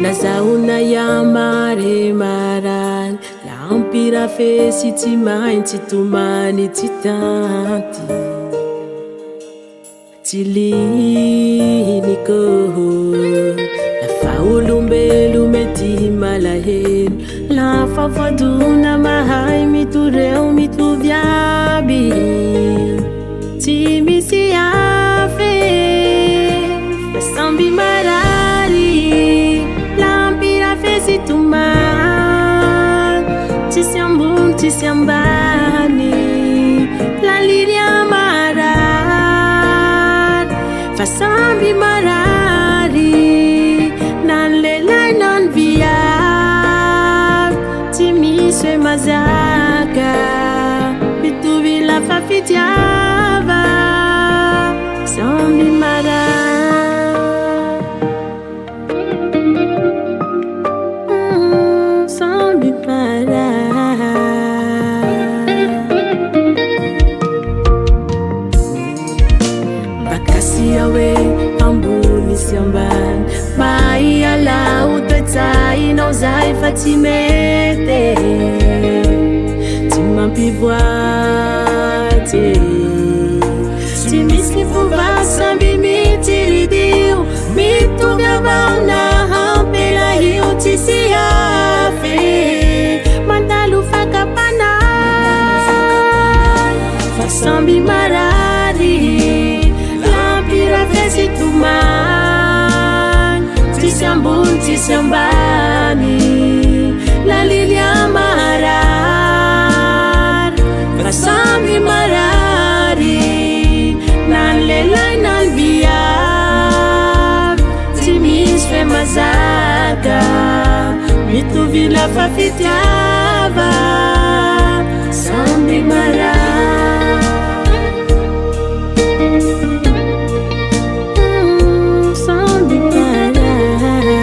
nazaona yamare marany lampira fesy tsy maintsy tomany tsy tanty tsy liniko lafa olombelo mety malahelo lafa vadona mahay mitoreo mitovy aby tsy misy afe fa samby marary lampira fesy tomany tsisy ambony tsisy ambany laliry amarary fa samby marary nan lelay nan viavy tsy misy hoe mazaka mitovy lafa fitiava samby marary samby marary bakasia hoe ambony sy ambany maiala otoetsainao zay fa tsy mety tsy mampivoaty tsy misy fomba samby mitiridio mitovy avao na hampelahio tsisy afe mandalo fakapanay fa samby marary lampira fesy tomany tsisy ambony tsisy ambany lalily amarary fa samby marary nan lelay nan viavy tsy misy hoe mazaka mitovy lafa fitiava samby marary samby marary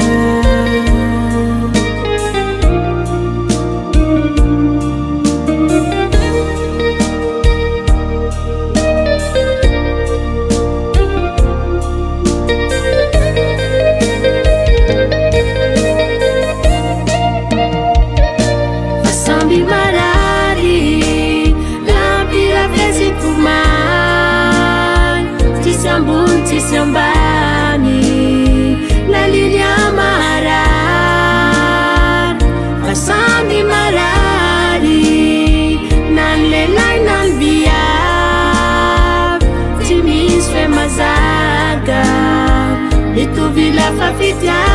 samby marary lampira fesy tomany tsisy ambony tsisy ambany lalily amarary fa samby marary nan lelay nan viavy tsy misy hoe mazaka mitovy lafa fitiava